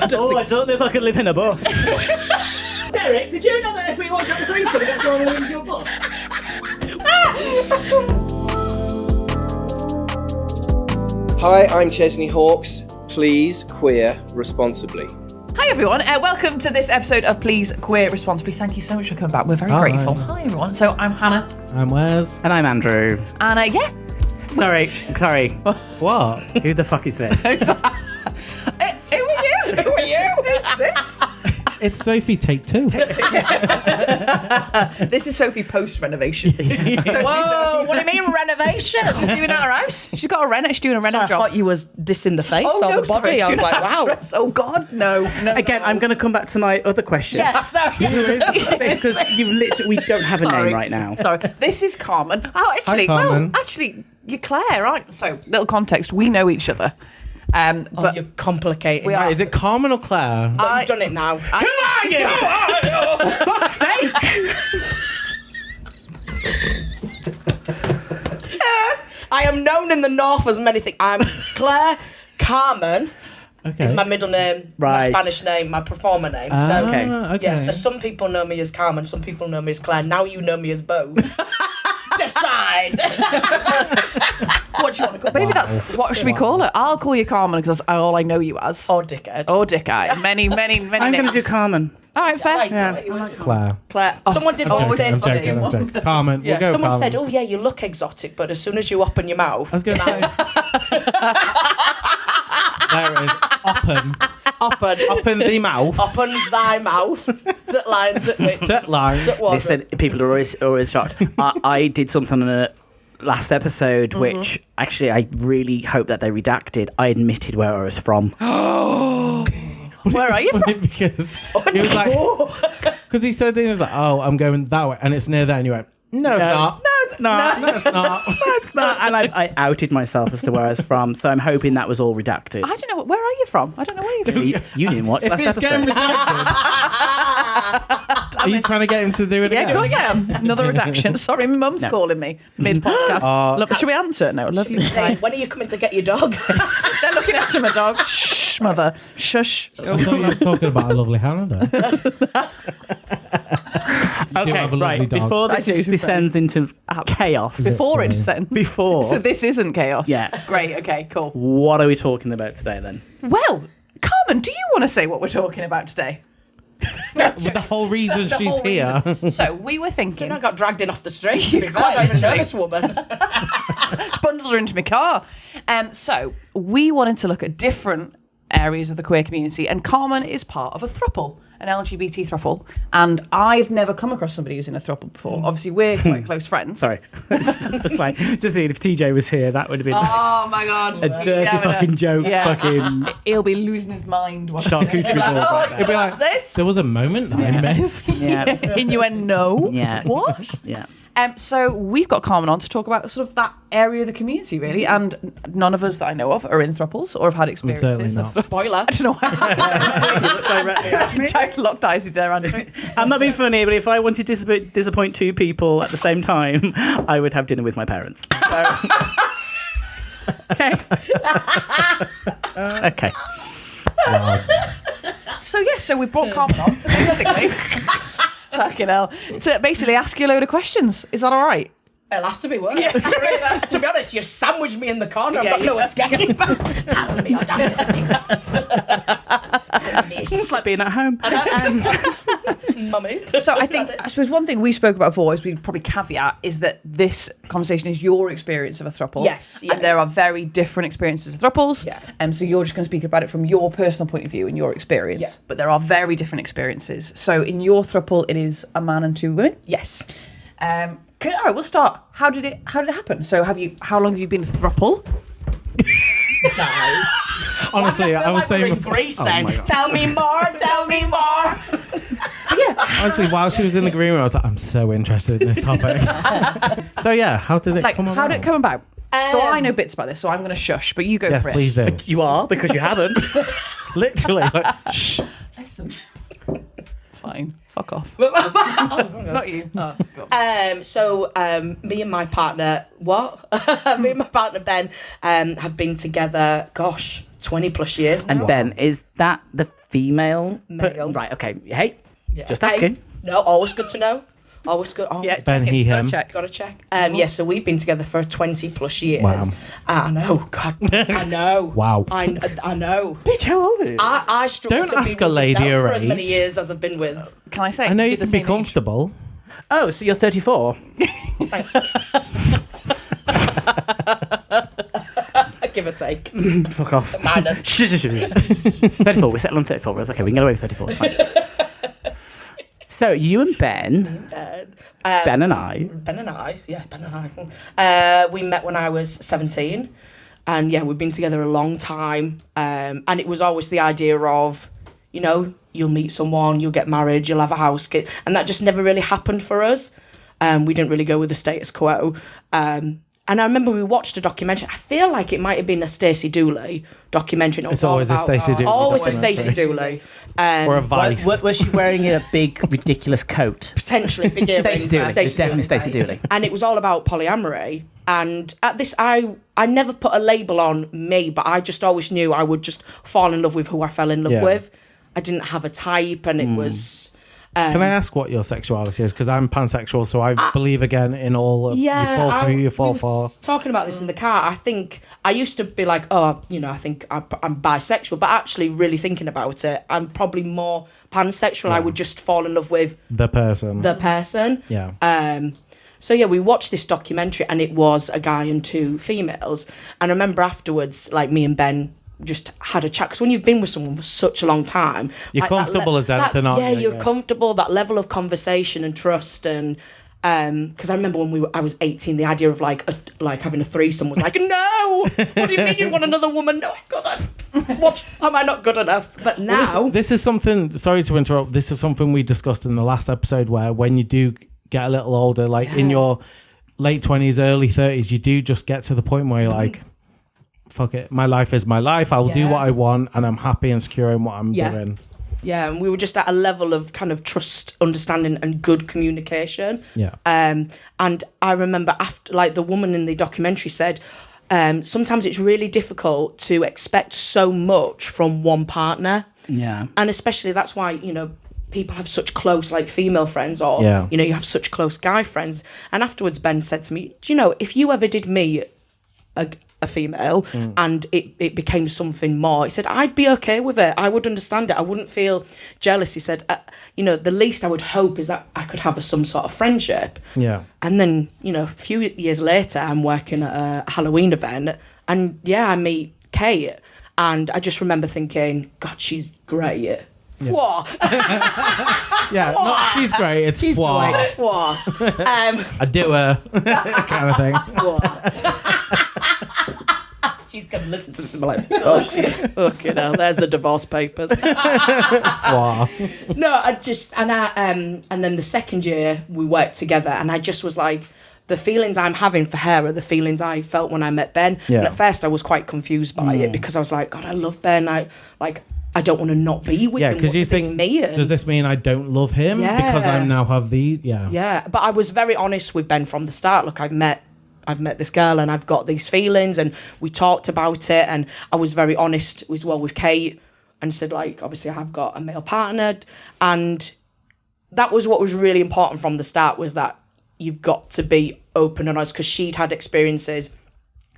I don't know if I could live in a bus. Derek, did you know that if we want to have a threesome, we get thrown into your bus? Hi, I'm Chesney Hawkes. Please queer responsibly. Hi everyone, welcome to this episode of Please Queer Responsibly. Thank you so much for coming back. We're very grateful. Hi everyone. So I'm Hannah. I'm Wes. And I'm Andrew. And yeah. Sorry. What? Who the fuck is this? Who are you? Who are you? Who's this? It's Sophie, take two. This is Sophie post-renovation. Whoa, what do you mean renovation? She's doing at her house. She's got a reno. She's doing a reno job. I thought you was dissing the face or the body. I was like, wow. Oh God, no. Again, I'm going to come back to my other question. Yeah, sorry. Because we don't have a name right now. Sorry. This is Carmen. Oh, actually, Hi, Carmen. you're Claire, aren't you? So, little context. We know each other. But You're complicated. We are. Is it Carmen or Claire? You've done it now. Who are you? For fuck's sake! I am known in the north as many things. I'm Claire. Carmen is my middle name, Right. my Spanish name, my performer name. Okay. Yeah, so some people know me as Carmen, some people know me as Claire. Now you know me as both. Decide. what do you want to call? Maybe that's what should we call it? I'll call you Carmen because that's all I know you as. Or dickhead. Or Dickeye. Many I'm names. going to do Carmen. All right, fair. Claire. Claire. Oh, Someone did I'm always joking, say I'm joking. Carmen, we'll go Someone Carmen. said, "Oh yeah, you look exotic," but as soon as you open your mouth, I was going to say. There it is. Open the mouth. open thy mouth. Tit line, tit wit, Tit line. tit water. Listen, people are always shocked. I did something in the last episode which actually I really hope that they redacted. I admitted where I was from. where are you from? Because he was like, because he said, he was like, oh, I'm going that way, and it's near there, and you went, no, it's not. No, it's not. No, it's not. It's not. And I outed myself as to where I was from, so I'm hoping that was all redacted. I don't know. Where are you from? I don't know where you're from. You didn't watch If last it's getting episode. redacted, are you trying to get him to do it Yeah, again? of course I am. Another redaction. Sorry, my mum's calling me mid-podcast. Should we answer? No, love you. Hey, when are you coming to get your dog? They're looking after my dog. Shh, mother. Shush. I thought you were talking about a lovely Hannah there. Okay, have a lovely right. dog. Before this descends into chaos. Before it descends. Before. So this isn't chaos. Yeah. Great. Okay. Cool. What are we talking about today then? Well, Carmen, do you want to say what we're talking about today? The whole reason The she's whole here. So we were thinking. I got dragged in off the street. To be fair, I don't even know this woman. Bundled her into my car. So we wanted to look at different areas of the queer community, and Carmen is part of a throuple, an LGBT throuple, and I've never come across somebody who's in a throuple before. Obviously, we're quite close friends. Sorry. It's like, just seeing if TJ was here, that would have been Oh my God. a dirty fucking joke. Yeah. Fucking He'll be losing his mind. charcuterie board. Right It'd be like, this? there was a moment that I missed. Yeah. Innuendo. Yeah. What? Yeah. So we've got Carmen on to talk about sort of that area of the community, really, and none of us that I know of are in throuples or have had experiences. Certainly not. Spoiler. I don't know why. Tight locked eyes with their Andrew. I'm not being funny, but if I wanted to disappoint two people at the same time, I would have dinner with my parents. So. Okay. Okay. Wow. So we brought Carmen on to basically, fucking hell, to basically ask you a load of questions. Is that all right? It'll have to be work. To be honest, you've sandwiched me in the corner. I've got no escape. Tell me your darkest secrets. It's like being at home. Mummy. So I suppose one thing we spoke about before is we probably caveat is that this conversation is your experience of a throuple. Yes, yeah. And there are very different experiences of throuples. Yeah. So you're just going to speak about it from your personal point of view and your experience. Yeah. But there are very different experiences. So in your throuple, it is a man and two women. Yes. All right, we'll start. How did it happen? So how long have you been a throuple? No. Honestly, I was We're saying in before. Greece Oh then. my God. Tell me more. Tell me more. Honestly, while she was in the green room, I was like, I'm so interested in this topic. So yeah, how did it come about? How did it come about? So I know bits about this, so I'm going to shush, but you go Yes, for it. please do. You are, because you haven't. Literally, like, shh. Listen. Fine. Fuck off. Not you. Oh, God. So me and my partner, me and my partner Ben have been together, 20 plus years. And now. Ben, is that the female? Male. Right, okay. Hey, Yeah. just asking. No, always good to know. Always good. Oh, Yeah, Ben, he, him. Check. Gotta check. Yeah, so we've been together for 20 plus years. Wow. I know, God. I know. Wow. I know. Bitch, how old are you? I struggle Don't to ask be a with lady myself her for as many age. years as I've been with. Can I say? I know you you're the can be same age. comfortable. Oh, so you're 34? Give or take. Fuck off. Minus. 34, we're settled on 34. It's okay, we can get away with 34. It's fine. So you and Ben, Ben and I, we met when I was 17. And yeah, we've been together a long time. And it was always the idea of, you know, you'll meet someone, you'll get married, you'll have a house, kid. And that just never really happened for us. We didn't really go with the status quo. And I remember we watched a documentary. I feel like it might have been a Stacey Dooley documentary. It's always a Stacey Dooley Always a documentary. Stacey Dooley. Or a Vice. was she wearing a big, ridiculous coat? Potentially big earrings. Stacey Dooley. It's definitely Stacey Dooley. Dooley. And it was all about polyamory. And at this, I never put a label on me, but I just always knew I would just fall in love with who I fell in love Yeah. with. I didn't have a type, and it was... Can I ask what your sexuality is? Because I'm pansexual, so I believe again in all of you fall for who you fall for. Talking about this in the car, I think I used to be like, oh, you know, I think I'm bisexual, but actually really thinking about it, I'm probably more pansexual. I would just fall in love with The person. the person. Yeah. So yeah, we watched this documentary, and it was a guy and two females. And I remember afterwards, like me and Ben just had a chat, because when you've been with someone for such a long time, You're like, that comfortable as anything, aren't yeah, you? you're Yeah. comfortable. That level of conversation and trust, and because I remember when I was 18, the idea of like having a threesome was like, no, what do you mean you want another woman? No, I couldn't. Am I not good enough? But now, This is something, sorry to interrupt, this is something we discussed in the last episode, where when you do get a little older, like in your late 20s, early 30s, you do just get to the point where you're like, fuck it, my life is my life, I'll do what I want, and I'm happy and secure in what I'm doing. yeah, and we were just at a level of kind of trust, understanding, and good communication. Yeah. And I remember after, like, the woman in the documentary said, sometimes it's really difficult to expect so much from one partner. Yeah. And especially that's why, you know, people have such close, like, female friends, or, you know, you have such close guy friends. And afterwards, Ben said to me, do you know, if you ever did meet a female and it became something more, he said, I'd be okay with it. I would understand it. I wouldn't feel jealous. He said, you know, the least I would hope is that I could have some sort of friendship. Yeah. And then, you know, a few years later, I'm working at a Halloween event, and yeah, I meet Kate, and I just remember thinking, God, she's great. What? Yeah, not she's great, it's She's what. great. What? I do her kind of thing. She's gonna listen to this and be like, fucking hell, there's the divorce papers. Wow. No, and then the second year we worked together, and I just was like, the feelings I'm having for her are the feelings I felt when I met Ben. Yeah. And at first I was quite confused by it, because I was like, God, I love Ben. I don't want to not be with him. Yeah, because What you does this think, mean? does this mean I don't love him because I now have these? Yeah. Yeah, but I was very honest with Ben from the start. Look, I've met this girl, and I've got these feelings, and we talked about it, and I was very honest as well with Kate, and said, like, obviously I have got a male partner, and that was what was really important from the start, was that you've got to be open and honest, because she'd had experiences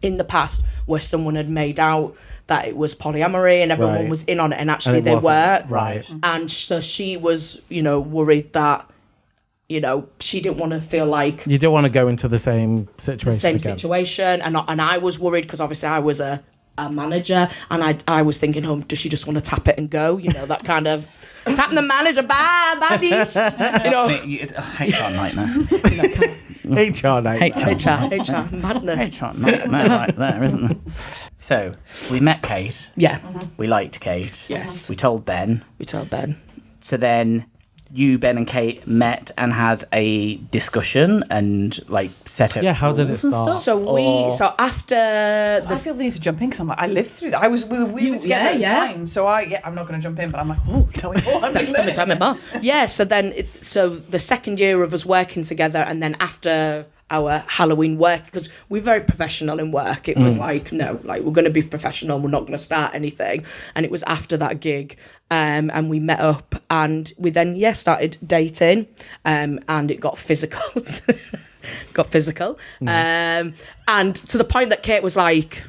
in the past where someone had made out that it was polyamory and everyone was in on it, and actually they weren't. Right. And so she was, you know, worried that, you know, she didn't want to feel like You don't want to go into the same situation the same again. situation, and I was worried, because obviously I was a manager, and I was thinking, oh, does she just want to tap it and go? You know, that kind of tap the manager, bye, bitch. You know, HR nightmare. HR night. HR madness. HR nightmare right there, isn't there? So, we met Kate. Yeah, We liked Kate. Yes. We told Ben. we told Ben. So then you, Ben, and Kate met and had a discussion and like set up. Yeah, how did it rules and start? stuff? So after I the feel the need to jump in, because I'm like, I lived through that. We were together at the time, so I'm not going to jump in, but I'm like, oh, tell me more. tell me more. Yeah, so then so the second year of us working together, and then after our Halloween work, because we're very professional in work. It was like, no, like we're going to be professional. We're not going to start anything. And it was after that gig, and we met up, and we then started dating, and it got physical. And to the point that Kate was like,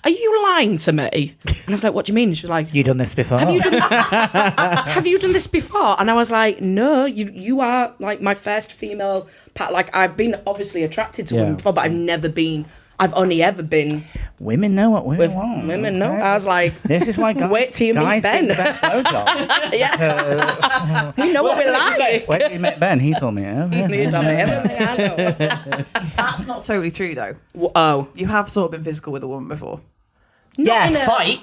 "Are you lying to me?" And I was like, "What do you mean?" She was like, You done this before? "Have you done this? Have you done this before?" And I was like, "No, you are like my first female part. Like I've been obviously attracted to women before, but I've only ever been Women know what women with want. women." No, I was like, This is why guys, wait till you meet guys Ben. get the best blowjobs. "Yeah, you know what we like." When we met Ben, he told me. You told me everything I know. That's not totally true, though. Oh, You have sort of been physical with a woman before. Yeah, in a- fight.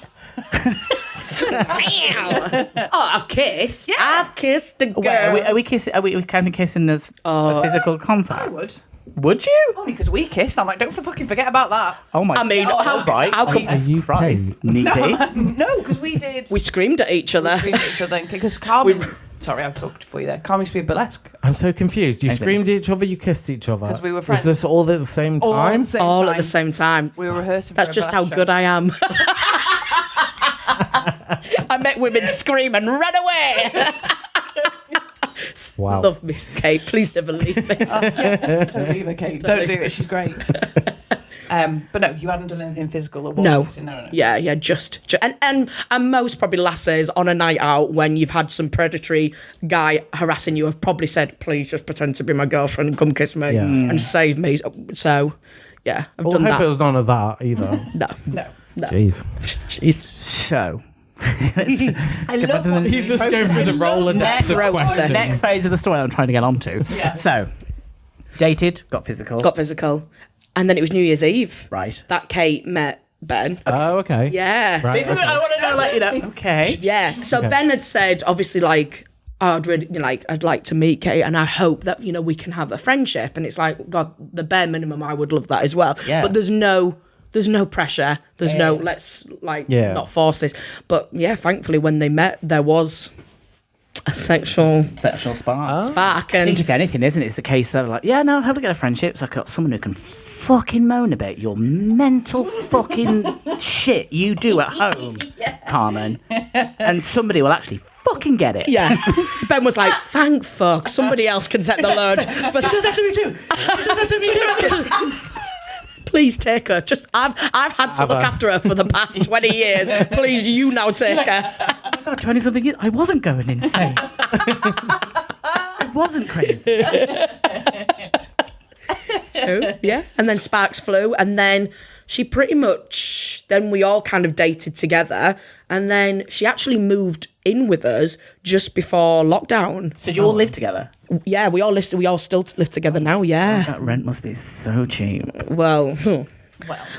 Oh, I've kissed. Yeah. I've kissed a girl. Wait, are we kissing? Are we kind of kissing as a physical contact? I would. Would you? Only because we kissed. I'm like, don't fucking forget about that. Oh my! I mean, God. how come Jesus you Christ, needy. No, because we did. we screamed at each other? Because Carmen. Sorry, I've talked for you there. Carmen used to be burlesque. I'm so confused. You Anything. screamed at each other, you kissed each other. 'Cause we were Was friends. this all at the same time? All at the same time. We were rehearsing. That's just how good I am. I make women scream and run away. Wow. Love Miss Kate. Please never leave me. Don't leave her, Kate. Don't do it. She's great. But no, you hadn't done anything physical. Or No. No. Yeah, just and most probably lasses on a night out when you've had some predatory guy harassing you have probably said, "Please just pretend to be my girlfriend and come kiss me and save me." So, yeah, I've Well, done I hope that. it was none of that either. No. Jeez. Jeez. So, I love what He's just going through the Rolodex of questions. next phase of the story I'm trying to get onto. Yeah. So, dated, got physical. Got physical. And then it was New Year's Eve right. that Kate met Ben. Oh, okay. Yeah. Right, This is what I want to know. Like, you know. Okay. Yeah. So Okay. Ben had said, obviously, like, oh, I'd like to meet Kate, and I hope that we can have a friendship. And it's like, God, the bare minimum, I would love that as well. Yeah. But there's no pressure. There's no let's not force this. But yeah, thankfully, when they met, there was a sexual spark. spark, I and think if anything, isn't it? It's the case of like, yeah, no, how to get a friendship. It's like got someone who can fucking moan about your mental fucking shit you do at home, Carmen, and somebody will actually fucking get it. yeah. Ben was like, thank fuck, somebody else can take the load. But please take her. Just I've had to look after her for the past 20 years. Please, you now take her. Oh my God, 20-something years. I wasn't going insane. I wasn't crazy. So, yeah. And then sparks flew, and then she pretty much, then we all kind of dated together, and then she actually moved in with us just before lockdown. So you all live together? Yeah, we all still live together now, yeah. That rent must be so cheap. Well,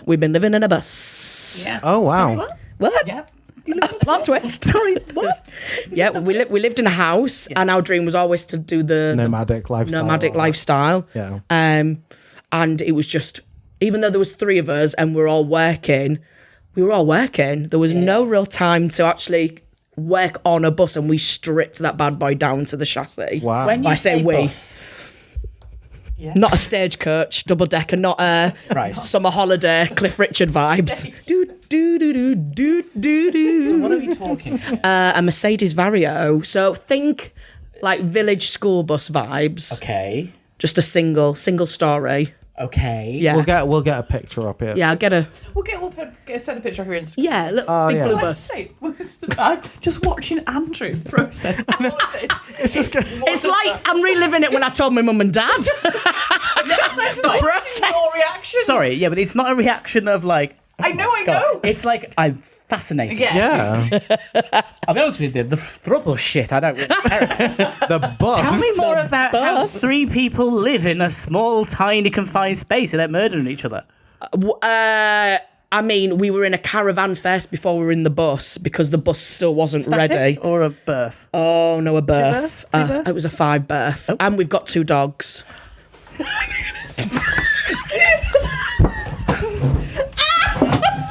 we've been living in a bus. Yeah. Oh, wow. What? Yeah. Plot twist. Sorry, what? Yeah, we lived in a house, and our dream was always to do the Nomadic lifestyle. lifestyle. Yeah. And it was just, even though there was 3 of us and we were all working. There was no real time to actually work on a bus, and we stripped that bad boy down to the chassis. Wow. When you I say we. bus, Not a stagecoach, double decker, not a Right. summer holiday, Cliff Richard vibes. Do do do do do do do. So what are we talking about? A Mercedes Vario. So think like village school bus vibes. Okay. Just a single story. Okay. Yeah. We'll get a picture up here. Yeah, I'll get a. We'll send a picture of your Instagram. Yeah, look, big yeah. blue Let's bus. say, I'm just watching Andrew process all of this. It's just It's like I'm reliving it when I told my mum and dad. Process. Your reaction. Sorry, yeah, but it's not a reaction of like. I know. It's like I'm fascinated. Yeah. yeah. I'll be honest with you, the throuple shit, I don't really care. The bus. Tell me more about how bus. 3 people live in a small, tiny, confined space without murdering each other. I mean, we were in a caravan first before we were in the bus because the bus still wasn't ready. Or a birth. Oh no, a birth. Three birth? It was a 5 birth, and we've got 2 dogs.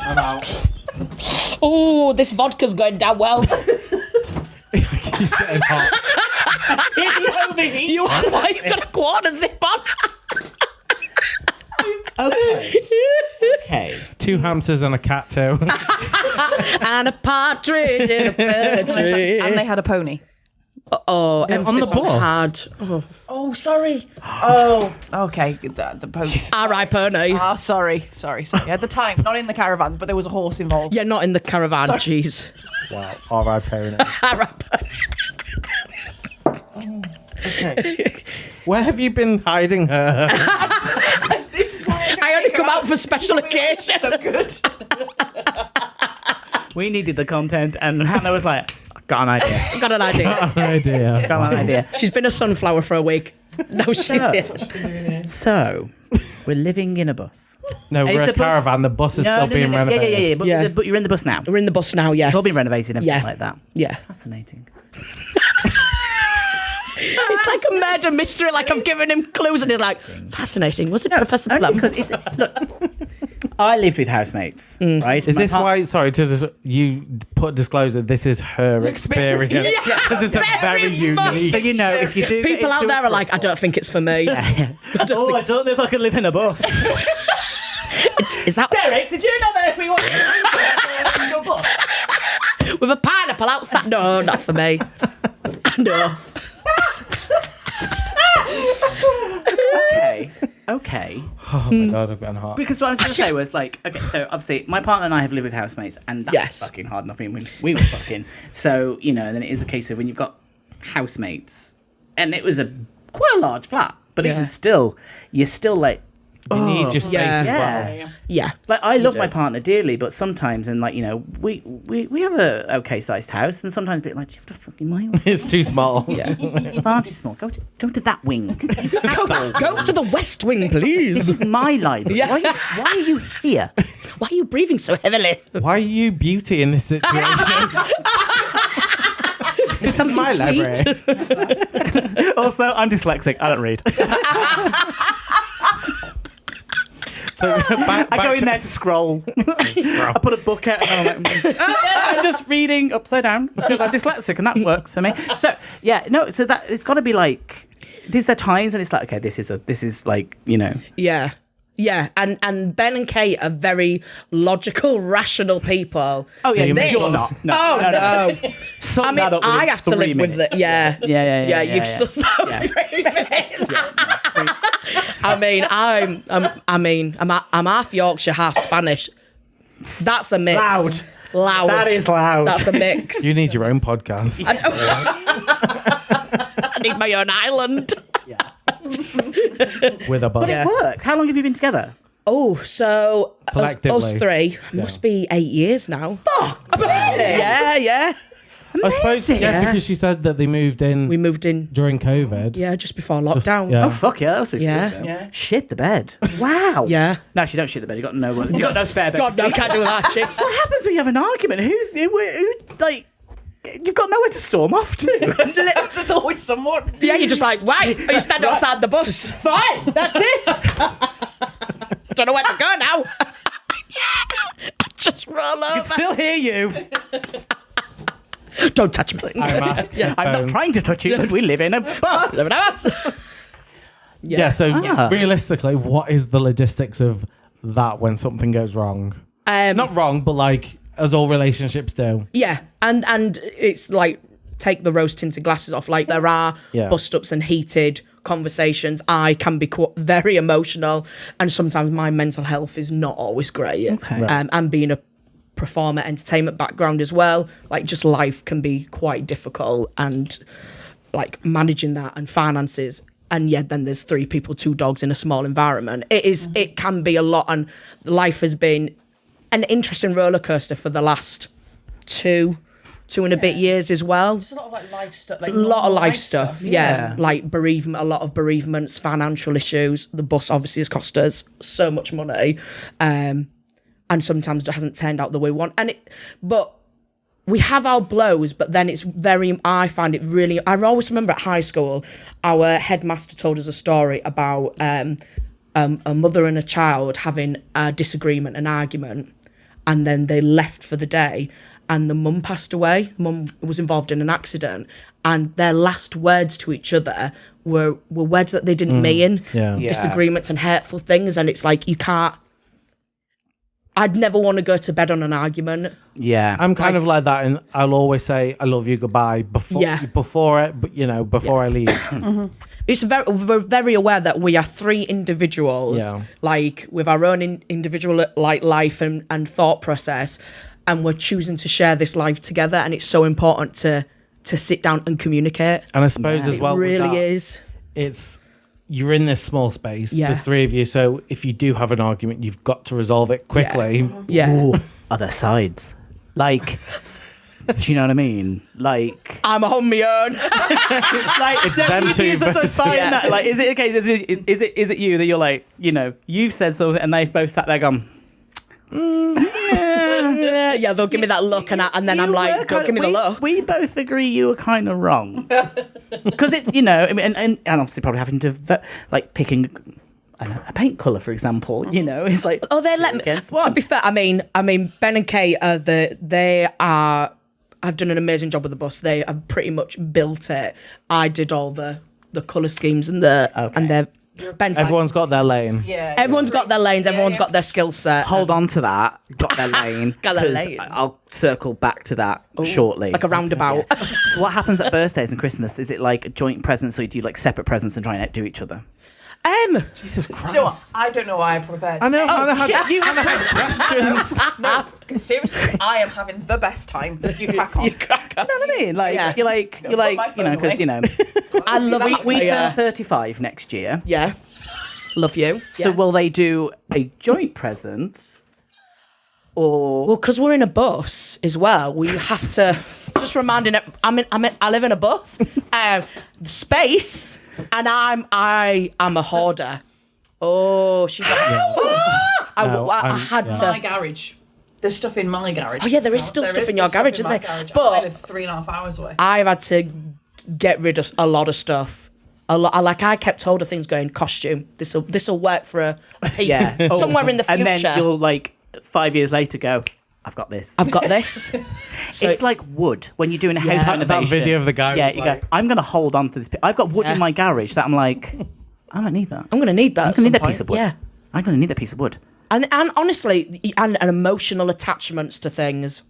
I'm out. Oh, this vodka's going down well. He's getting hot. You have got a quarter zip on. Okay. 2 hamsters and a cat too. And a partridge in a pear tree. And they had a pony. Oh, on the bus? Had. Oh, sorry. Oh, okay. The pony. R.I. pony. Ah, sorry. At the time, not in the caravan, but there was a horse involved. Yeah, not in the caravan. Jeez. Wow. R.I. Pony. R.I. pony. Okay. Where have you been hiding her? I only come out for special occasions. So good. We needed the content, and Hannah was like, got an idea. Got an idea. idea. Got an idea. She's been a sunflower for a week. No, she's here. So, we're living in a bus. No, Is we're a the bus- caravan. The bus is still being renovated. Yeah. But, Yeah. but you're in the bus now. We're in the bus now, yes. It's all been renovated and everything Yeah. like that. Yeah. Fascinating. It's like a murder mystery, like I've given him clues and he's like, fascinating. Was it Professor Only Plum? because it's look. I lived with housemates, right? Is My this why? Sorry to you put disclosure. This is her experience. Because it's a very unique. So you know, if you do get People out into there a are like, I don't think it's for me. I don't know if I could live in a bus. Is that Derek, did you know that if we want to your book? with a pineapple outside? No, not for me. No. Okay. Oh my god, I've gotten hot. Because what I was going to say was like, okay, so obviously my partner and I have lived with housemates, and that's Yes. fucking hard enough. I mean, we were fucking. So you know, then it is a case of when you've got housemates, and it was quite a large flat, but Yeah. it was still, you're still like, You need your space yeah. as well. yeah. Yeah. Like I love do. my partner dearly, but sometimes, and like you know, we have a okay sized house, and sometimes be like, do you have to fucking mile? It's too small. Yeah. Far too small. Go to that wing. Go to the West Wing, This please. is my library. Yeah. Why are you here? Why are you breathing so heavily? Why are you beauty in this situation? This is my library. Also, I'm dyslexic. I don't read. So back I go to- in there to scroll. I put a book out and I'm like, I'm just reading upside down because I'm dyslexic and that works for me. So yeah, no. So that it's got to be like these are times when it's like, okay, this is like you know. Yeah. Yeah, and Ben and Kate are very logical, rational people. Oh yeah, This- you're not. No, Oh no! Sum I mean, that up I within have to 3 live with minutes. it. Yeah, Yeah. You've just I mean, I'm half Yorkshire, half Spanish. That's a mix. Loud. That is loud. That's a mix. You need your own podcast. I need my own island. With a bus. Yeah. It works. How long have you been together? Oh, so us Collectively. three must be 8 years now. Fuck! Yeah. I suppose, Yeah. because she said that they moved in We moved in, during COVID. yeah, just before lockdown. yeah. Oh fuck yeah, that was Yeah. Shit the bed. Wow. Yeah. No, she don't shit the bed. You got no spare bed. God, no, can't do that, chicks. What happens when you have an argument? Who like? You've got nowhere to storm off to. There's always someone. Yeah, you're just like, why are you standing outside the bus? Fine, that's it. Don't know where to go now. Just roll I over. still hear you. Don't touch me. I'm I'm not trying to touch you, but we live in a bus. Live in a bus. Yeah, so Ah. realistically, what is the logistics of that when something goes wrong? Not wrong, but like, as all relationships do. Yeah, and it's like take the rose tinted glasses off. Like there are Yeah. bust ups and heated conversations. I can be very emotional, and sometimes my mental health is not always great. Okay. Right. And being a performer, entertainment background as well, like just life can be quite difficult, and like managing that and finances. And yet then there's 3 people, 2 dogs in a small environment. It can be a lot, and life has been an interesting roller coaster for the last 2 and a bit years as well. There's a lot of like life stuff. Like A lot of normal life stuff, yeah. Yeah. Like bereavement, a lot of bereavements, financial issues. The bus obviously has cost us so much money, and sometimes it hasn't turned out the way we want. But we have our blows, but then it's very, I find it really, I always remember at high school, our headmaster told us a story about a mother and a child having a disagreement, an argument, and then they left for the day, and the mum passed away. Mum was involved in an accident, and their last words to each other were words that they didn't mean, disagreements and hurtful things. And it's like, you can't. I'd never want to go to bed on an argument. Yeah, I'm kind of like that, and I'll always say I love you goodbye before I leave. We're very aware that we are three individuals, like with our own individual like life and thought process, and we're choosing to share this life together. And it's so important to sit down and communicate. And I suppose as well, it really is. It's you're in this small space. There's three of you, so if you do have an argument, you've got to resolve it quickly. Ooh, other sides, like. Do you know what I mean? Like, I'm on my own. like it's them two. That. Like, is it a case? Is it you that you're like, you've said something, and they've both sat there gone. Yeah, they'll give me that look, and then I'm like, don't give me the look. We both agree you were kind of wrong, because it's and obviously probably having to picking. A paint colour, for example, it's like they let me. To be fair, I mean, Ben and Kate I've done an amazing job with the bus. They have pretty much built it. I did all the colour schemes and Ben's everyone's got their lane. Yeah, everyone's got their lanes. Everyone's got their skill set. Hold on to that. Got their lane. Got their lane. I'll circle back to that shortly. Like a roundabout. Yeah. So what happens at birthdays and Christmas? Is it like joint presents, or do you like separate presents and try and outdo each other? Jesus Christ. Do you know what? I don't know why I prepared. I know. Oh, shit, you had questions. No, seriously, I am having the best time. You crack on. You know what I mean? Like, you're like, because, I love it. we turn 35 next year. Yeah. Love you. So will they do a joint present? Or Well, because we're in a bus as well, we have to just reminding it. I live in a bus, space, and I'm a hoarder. Oh, she's like, I had to. My garage. There's stuff in my garage. Oh yeah, there is still stuff in your garage, isn't there? But But I live 3.5 hours away. I've had to get rid of a lot of stuff. I kept hold of things going, costume. This'll work for a piece somewhere in the future. and then you'll 5 years later go, I've got this. I've got this. So it's like wood when you're doing a house renovation. That video of the guy. Yeah, was you like, go, I'm going to hold on to this. I've got wood in my garage that I'm like, I don't need that. I'm going to need that. I'm going to need that piece of wood. Yeah. I'm going to need that piece of wood. And honestly, and emotional attachments to things.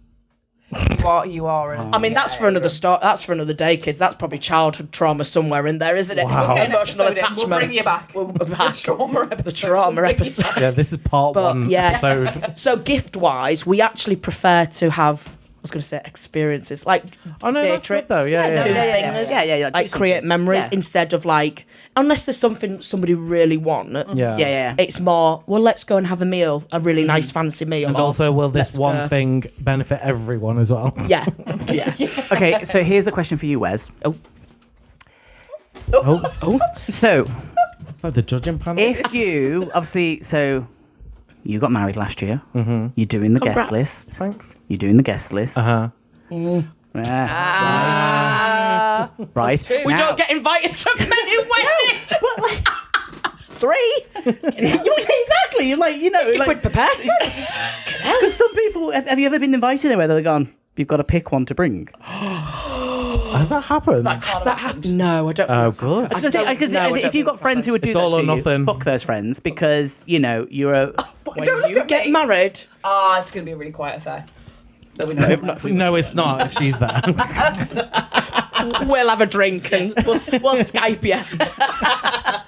You are. I mean, that's for another story. That's for another day, kids. That's probably childhood trauma somewhere in there, isn't it? Wow. Emotional We'll attachment. bring you back. We're back. The trauma episode. Yeah, this is part one episode. So gift-wise, we actually prefer to have. I was going to say experiences like day that's trips. good though. Yeah. Do things. Yeah. Like create memories instead of like, unless there's something somebody really want. Yeah. It's more, well, let's go and have a meal, a really nice fancy meal. And also, will this one thing benefit everyone as well? Yeah. Okay, so here's a question for you, Wes. Oh. So, It's like the judging panel. if you, obviously, you got married last year. Mm-hmm. You're doing the guest list. Thanks. You're doing the guest list. Uh-huh. Right. We don't get invited to many weddings. 3. Exactly. You're like, £50 per person. Because some people, have you ever been invited anywhere that they've gone, you've got to pick one to bring? Has that happened? Has that happened? No, I don't. Oh, think that's good. happened. If you've got friends who would do It's that all or to nothing. you, fuck those friends, because, you're a... When you get married, It's going to be a really quiet affair. There'll be no No, it's not if she's there. we'll have a drink and we'll Skype you.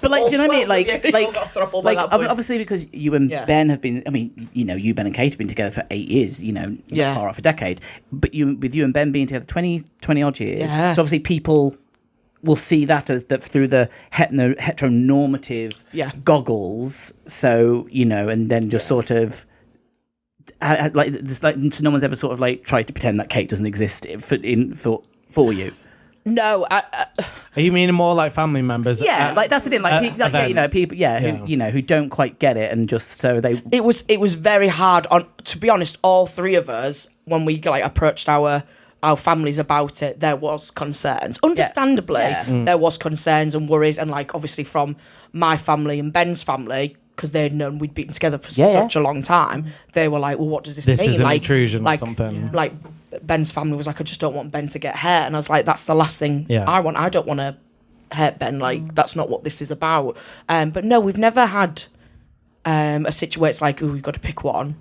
But do you know what I mean? Like that point. obviously because you and Ben have been, you, Ben and Kate have been together for 8 years, not far off a decade. But with you and Ben being together 20 odd years. Yeah. So obviously people will see that as through the heteronormative goggles. So, and then just sort of, no one's ever sort of tried to pretend that Kate doesn't exist for you. No, Are you meaning more like family members? Yeah, that's the thing. People, who don't quite get it, and just so they. it was very hard on. To be honest, all 3 of us when we approached our families about it, there was concerns. Understandably, there was concerns and worries, and obviously from my family and Ben's family, because they'd known we'd been together for such a long time, they were like, well, what does this mean? This is an intrusion or something. Ben's family was like, I just don't want Ben to get hurt. And I was like, that's the last thing I want. I don't want to hurt Ben. Like, that's not what this is about. But no, we've never had a situation where it's like, oh, we've got to pick one.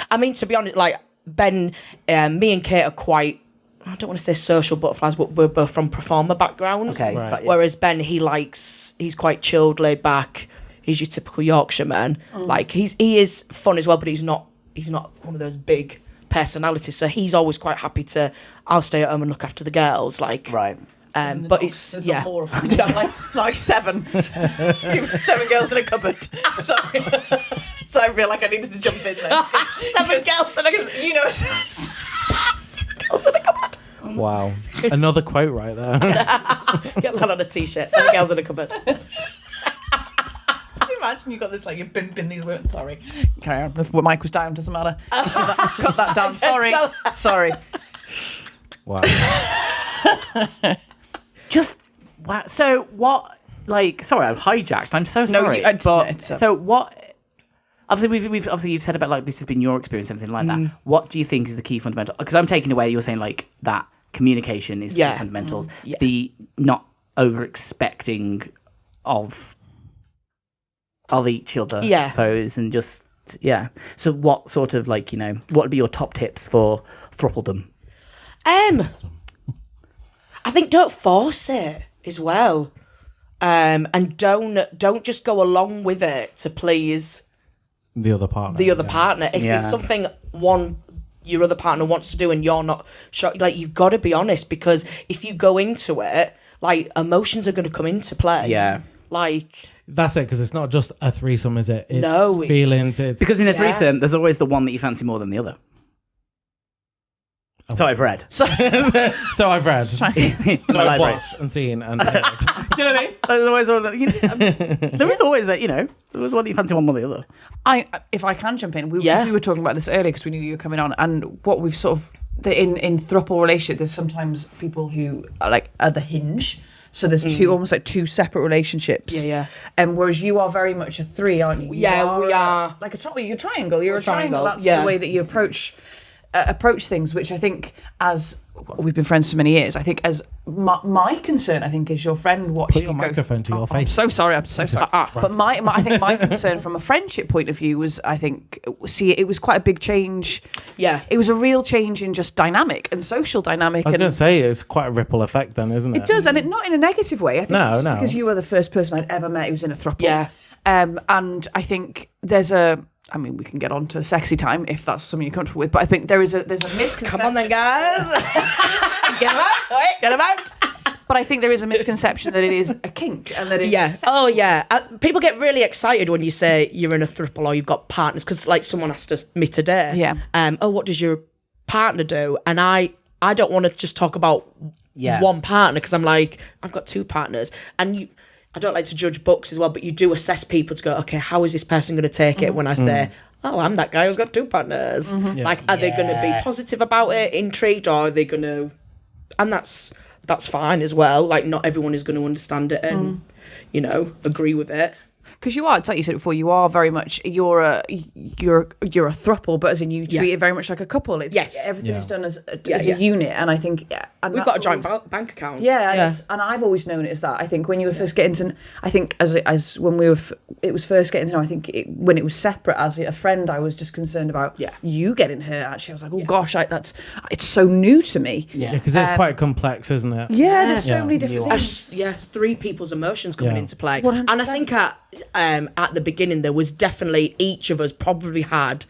I mean, to be honest, like, Ben, me and Kate are quite, I don't want to say social butterflies, but we're both from performer backgrounds. Okay. Right. Whereas Ben, he's quite chilled, laid back. He's your typical Yorkshireman. Like, he is fun as well, but he's not one of those big personalities. So he's always quite happy I'll stay at home and look after the girls. Like, Right. But it's There's more of them. like 7. 7 girls in a cupboard. Sorry. So I feel like I needed to jump in there. 7 girls in a cupboard. You know, 7 girls in a cupboard. Wow. Another quote right there. Get that on a t-shirt. 7 girls in a cupboard. Can you imagine you got this, like, you're bimping these women? Sorry. Carry on. The mic was down, doesn't matter. Cut that down. Sorry. Wow. Just wow. So what? Like, sorry, I've hijacked. I'm so sorry. So what? Obviously, we've obviously you've said about like this has been your experience, something like that. What do you think is the key fundamental? Because I'm taking away you're saying like that communication is the key fundamentals. The not over expecting of each other, I suppose, and just So what sort of like what would be your top tips for throupledom? I think don't force it as well, and don't just go along with it to please The other partner. If it's something your other partner wants to do and you're not sure, like you've got to be honest, because if you go into it, like emotions are going to come into play. Yeah. Like that's it, because it's not just a threesome, is it? It's it's feelings. It's because in a threesome, there's always the one that you fancy more than the other. So I've read. So I've read. So I've library. watched and seen and heard. Do you know what I mean? There's always one that, there is always that, there is one that you fancy one more than the other. If I can jump in, we were talking about this earlier because we knew you were coming on, and what we've sort of in throuple relationship, there's sometimes people who are the hinge. So there's almost like two separate relationships. Yeah. And whereas you are very much a 3, aren't you? We are. Like you're a triangle. You're a triangle. That's the way that you approach things, which I think, as we've been friends for many years, I think as my concern, I think, is your friend watching Put your you go. microphone to your face. I'm so sorry. But I think my concern from a friendship point of view was, I think, it was quite a big change. Yeah. It was a real change in just dynamic and social dynamic. I was going to say, it's quite a ripple effect then, isn't it? It does, and not in a negative way. I think No. because you were the first person I'd ever met who was in a throuple. Yeah. And I think we can get on to sexy time if that's something you're comfortable with, but I think there's a misconception. Come on then, guys. Get them out. But I think there is a misconception that it is a kink and that it's Oh yeah. People get really excited when you say you're in a throuple or you've got partners, because like someone asked me today. Yeah. What does your partner do? And I don't want to just talk about one partner, because I'm like, I've got 2 partners, and I don't like to judge books as well, but you do assess people to go, okay, how is this person going to take it when I say, oh, I'm that guy who's got 2 partners? Like, are they going to be positive about it, intrigued, or are they going to... And that's fine as well. Like, not everyone is going to understand it and, agree with it. Because you are, it's like you said before, you are very much you're a throuple, but as in you treat it very much like a couple. Everything is done as a unit, and I think and we've got a joint bank account. And I've always known it as that. I think when you were first getting to, I think as when it was first getting to know, I think when it was separate as a friend, I was just concerned about you getting hurt. Actually, I was like, oh gosh, it's so new to me. Because it's quite complex, isn't it? There's so many different things. 3 people's emotions coming into play, 100%. And I think at the beginning there was definitely, each of us probably had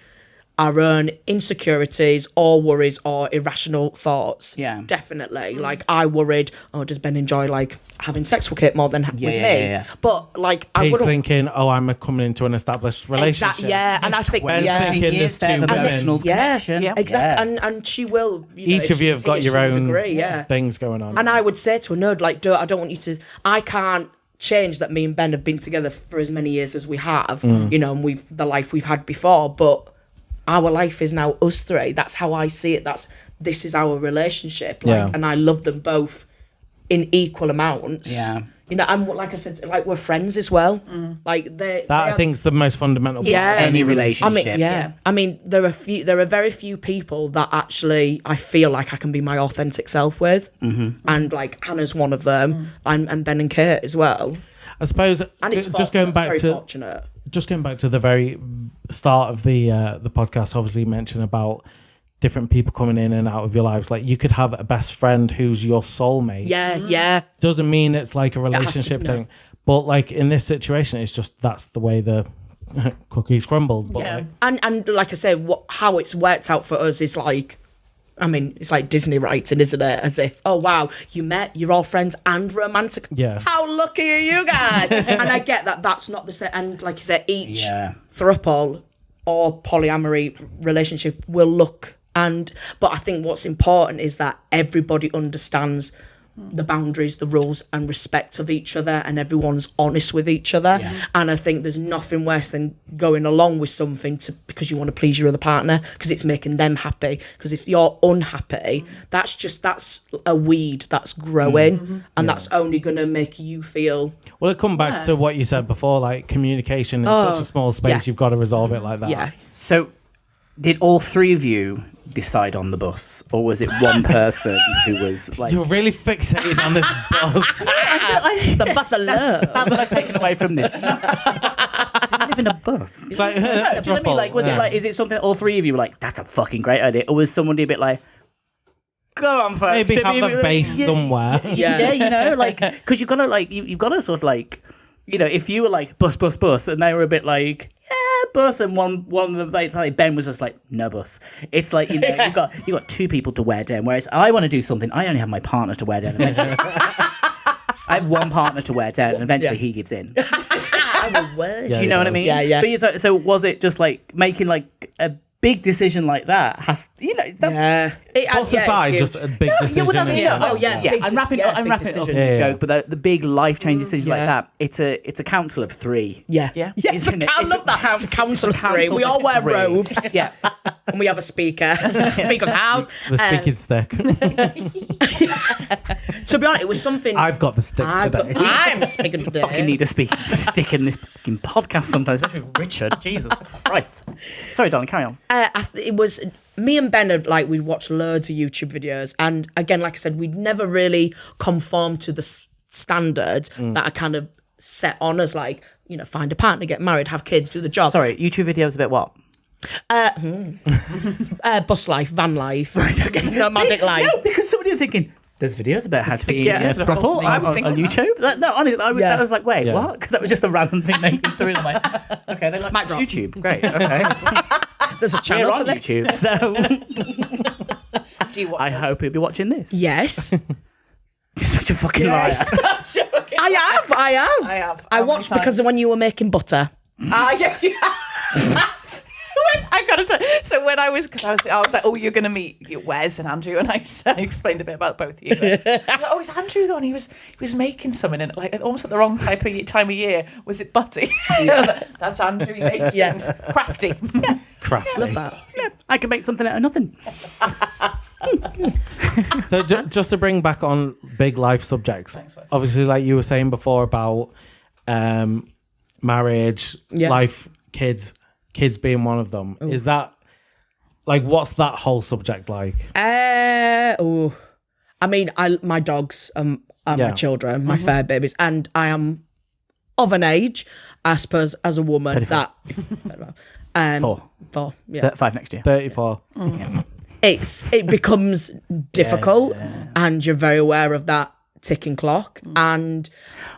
our own insecurities or worries or irrational thoughts. Definitely. Like, I worried, does Ben enjoy like having sex with Kate more than with me? But like, I He's wouldn't thinking, I'm coming into an established relationship. And I think thinking there's 2 women. Exactly. And she will. Each of you have got your own things going on. And I would say to her, no, like, I don't want you to. I can't change that me and Ben have been together for as many years as we have, and the life we've had before, but our life is now us 3. That's how I see it. This is our relationship. And I love them both in equal amounts. You know, and like I said, like we're friends as well. Like That I think is the most fundamental part of any relationship. I mean, there are very few people that actually I feel like I can be my authentic self with, and like Hannah's one of them, and Ben and Kate as well. I suppose And it's just going back to fortunate. just going back to the very start of the podcast, obviously you mentioned about different people coming in and out of your lives. Like you could have a best friend who's your soulmate. Yeah. Doesn't mean it's like a relationship no. thing. But like in this situation, it's just that's the way the cookies crumbled. But like, And like I say, how it's worked out for us is like, I mean, it's like Disney writing, isn't it? As if, oh wow, you met, you're all friends and romantic. Yeah. How lucky are you guys? And I get that that's not the same. And like you said, each Yeah. throuple or polyamory relationship will look but I think what's important is that everybody understands the boundaries, the rules and respect of each other, and everyone's honest with each other. And I think there's nothing worse than going along with something because you want to please your other partner because it's making them happy. Because if you're unhappy, that's a weed that's growing, and that's only going to make you feel. well, it comes back to what you said before, like communication in such a small space, yeah. you've got to resolve it like that. Yeah. So, did all three of you decide on the bus, or was it one person who was like? You're really fixated on this bus. The bus of love. That's what I've taken away from this. I live in a bus. It's like, Do you know what I mean? Like, was it like? Is it something that all three of you were like? That's a fucking great idea, or was somebody a bit like? Go on, folks. maybe have a base somewhere. Yeah. You know, like because you've got to like you've got to sort of like, you know, if you were like bus, and they were a bit like. Yeah, bus, and one of them like Ben was just like no bus. It's like, you know, you got two people to wear down. Whereas I want to do something, I only have my partner to wear down. Eventually, I have one partner to wear down, and eventually he gives in. Do Yeah, you know what I mean? Yeah. But so was it just like making like a big decision like that? That's Bus aside, just a big decision. well, in yeah. general. Oh, yeah. Yeah, Big I'm wrapping it up big in decision. a Yeah. joke, but the big life-changing decisions like yeah. that, it's a council of three. Yeah. Isn't it? I It's love that. It's a council of three. We all wear three. robes. Yeah. And we have a speaker. Speaker of the house. The speaking stick. To be honest, it was something. I've got the stick today. I'm speaking today. Fucking need to stick in this fucking podcast sometimes, especially with Richard. Jesus Christ. Sorry, darling, carry on. It was me and Ben had we'd watched loads of YouTube videos, and again, like I said, we'd never really conformed to the standards that are kind of set on as like, you know, find a partner, get married, have kids, do the job. Sorry, YouTube videos about what? Bus life, van life, Okay. nomadic life. No, because somebody was thinking, there's videos about how to be Yeah, a that's what I was throuple thinking. I was on thinking YouTube. No, honestly, that was like, wait, Yeah. what? Because that was just a random thing they came through. And I'm like, okay, they like Mic drop. YouTube. Great, okay. There's a We're channel on for this. YouTube, so Do you watch I those? hope you'll be watching this. Yes, You're such a fucking liar. I have. I have. I How many watched because times? when you were making butter. I gotta tell. So when I was like, oh, you're gonna meet Wes and Andrew, and I explained a bit about both of you. Oh, is Andrew the one? He was making something, and like almost at the wrong time of year. Was it butty? I was like, that's Andrew. He makes things crafty. Crafty. Love that. Yeah, I can make something out of nothing. So just to bring back on big life subjects, obviously, like you were saying before about marriage, life, kids being one of them. Ooh. Is that like what's that whole subject like? I mean, my dogs are my children, my fur babies, and I am of an age, I suppose, as a woman 34. that 4. yeah. 5 next year. 34. It becomes difficult, and you're very aware of that ticking clock. And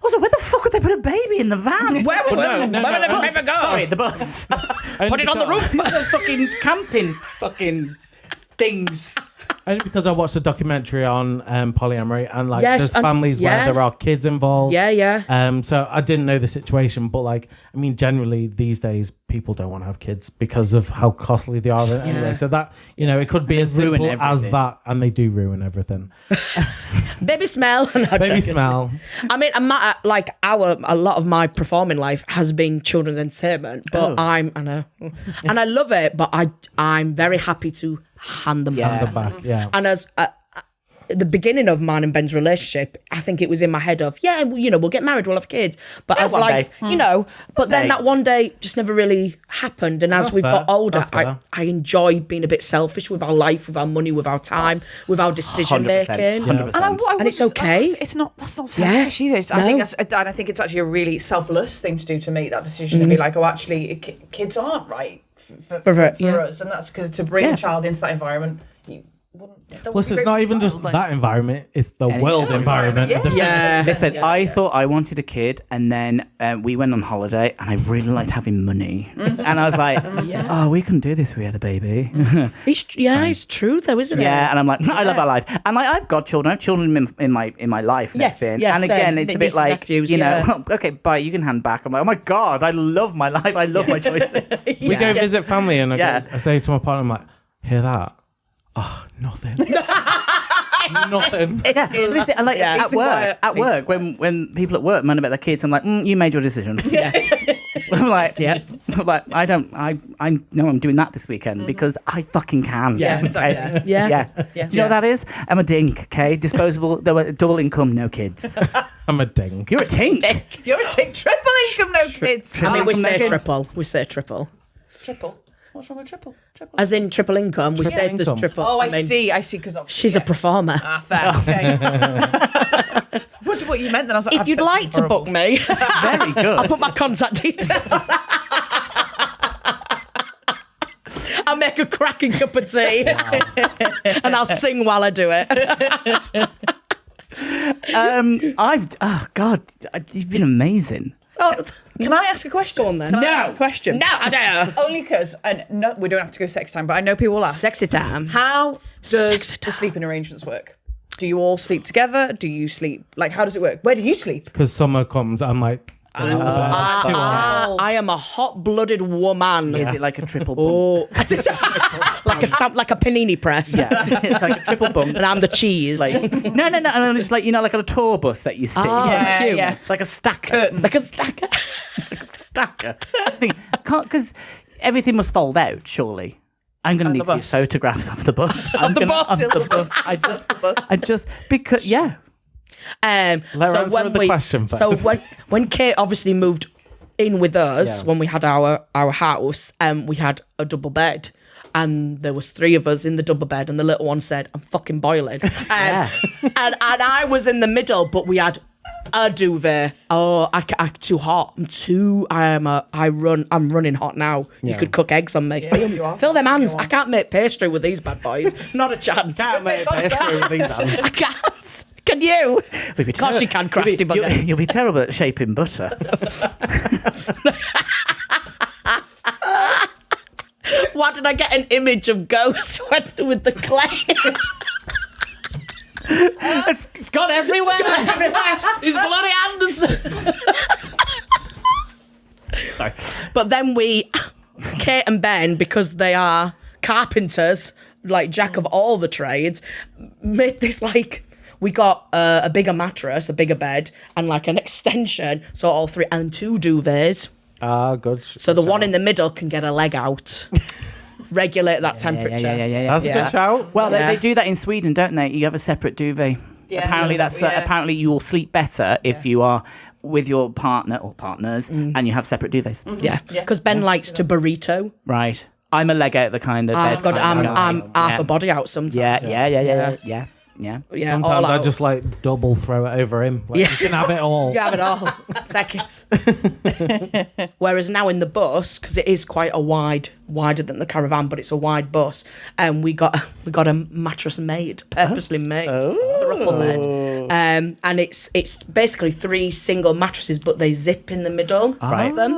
Also, where the fuck would they put a baby in the van? where would they go? Sorry, the bus. Put it on the roof. Those fucking camping fucking things. Only because I watched a documentary on polyamory and like Yes, there's and- families where there are kids involved. Yeah. So I didn't know the situation, but like I mean, generally these days people don't want to have kids because of how costly they are anyway. So that it could be as ruin simple as everything. that, and they do ruin everything. Baby smell. No, Baby joking. smell. I mean, a lot of my performing life has been children's entertainment, but I know, and I love it, but I'm very happy to hand them Yeah. back. The back, yeah. And as at the beginning of mine and Ben's relationship, I think it was in my head of, we'll get married, we'll have kids. But as one life, day. But then day. that one day just never really happened. And as That's we've fair. got older, That's fair. I enjoy being a bit selfish with our life, with our money, with our time, with our decision 100%, making. 100%. And it's okay. That's not selfish either. I think it's actually a really selfless thing to do, to make that decision and be like, oh, actually, kids aren't right for us, and that's because to bring a child into that environment, you wouldn't. Plus, it's not even just that environment; it's the world environment. Yeah. Listen, I thought I wanted a kid, and then we went on holiday, and I really liked having money. And I was like, oh, we couldn't do this if we had a baby. It's true though, isn't it? Yeah, and I'm like, I love our life, and like I've got children. I have children in my life. and Yes, everything. yes, and again, same. it's a bit Nieces and like nephews, okay, bye. You can hand back. I'm like, oh my god, I love my life. I love my choices. We go visit family, and Yeah. I say to my partner, I'm like, hear that? Oh, nothing. Nothing. Yeah, listen, and like Yeah. at work, when people at work moan about their kids, I'm like, you made your decision. Yeah. I'm like, Yeah. I'm like, I know I'm doing that this weekend because I fucking can. Yeah, okay? Yeah. Do you know what that is? I'm a dink. Okay, disposable. Double income, no kids. I'm a dink. You're a tink. You're a triple income, no kids. I mean, we say Naked. triple. We say triple. Triple. What's wrong with triple? As in triple income. We say there's income. triple. Oh, I mean, see. Because She's a performer. fair. Okay. I wondered what you meant. Then I was like, If you'd like to book me, Very good. I'll put my contact details. I'll make a cracking cup of tea. And I'll sing while I do it. Oh God, you've been amazing. Can I ask a question? Go on then. Can I ask a question? No, I don't. Only because we don't have to go sex time, but I know people will ask. Sexy time. How does Sexy the sleeping arrangements work? Do you all sleep together? Do you sleep how does it work? Where do you sleep? Because summer comes, I'm like, I am a hot-blooded woman. Is it like a triple bunk? Like a panini press. Yeah, it's like a triple bunk. And I'm the cheese. Like no, and it's like like on a tour bus that you see. cute. Yeah. It's like a stacker. Like a stacker. Stacker. I think because everything must fold out. Surely, I'm going to need to see bus. photographs of the bus. Of the bus. Of the bus. I just because Let her answer the question so first. when Kate obviously moved in with us, when we had our house, we had a double bed. And there was 3 of us in the double bed, and the little one said, "I'm fucking boiling." And I was in the middle, but we had a duvet. Oh, I'm too hot. I'm running hot now. You could cook eggs on me. Fill them hands. I can't make pastry with these bad boys. Not a chance. I can't. Can you? Of course you can, crafty bugger. You'll be terrible at shaping butter. Why did I get an image of Ghost with the clay? It's gone everywhere. His bloody hands. Sorry. But then Kate and Ben, because they are carpenters, like jack of all the trades, made this we got a bigger mattress, a bigger bed, and like an extension. So all 3 and 2 duvets. Good. So the one in the middle can get a leg out. Regulate that temperature. Yeah. That's a good shout. Well, they do that in Sweden, don't they? You have a separate duvet. Yeah. Apparently, apparently you will sleep better if you are with your partner or partners and you have separate duvets. Yeah, because Ben likes to burrito. Right. I'm a leg out the kind of bed. I'm half a body out sometimes. Yeah. Yeah, Sometimes all I out. just double throw it over him. You can have it all. You have it all. Take it. Whereas now in the bus, because it is quite wider than the caravan, but it's a wide bus, and we got a mattress made, purposely made, throuple bed, and it's basically 3 single mattresses, but they zip in the middle of them.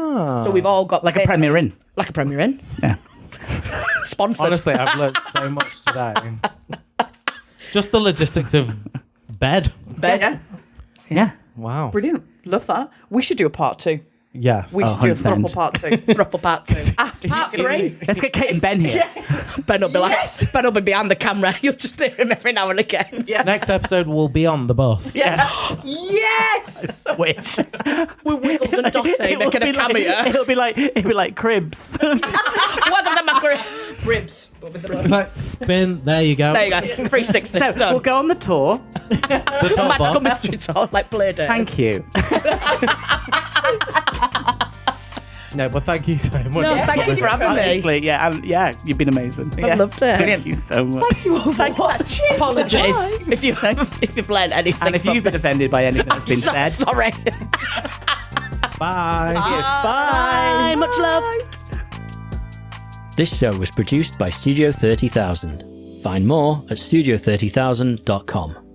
So we've all got Like a Premier Inn. like a Premier Inn. Yeah. Sponsored. Honestly, I've learned so much today. Just the logistics of bed. Yeah. Yeah. Wow. Brilliant. Love that. We should do a part 2. Yes. We should do a 100%. throuple part 2. Throuple part 2. Part 3. Let's get Kate and Ben here. Ben will be Ben will be behind the camera. You'll just hear him every now and again. Next episode will be on the bus. Yes! Wish. With Wiggles and Dottie making a cameo. It'll be like Cribs. Welcome to my ribs. Like, spin. There you go. There you go. 360. So Done. we'll go on the tour. The top Magical box. mystery tour, like play days. Thank you. No, but thank you so much. No, thank you for having me. Honestly, yeah, you've been amazing. I loved it. Thank you so much. Apologies if you've learned anything. And if you've been offended by anything that's been said, sorry. Bye. bye. Much love. This show was produced by Studio 30,000. Find more at studio30,000.com.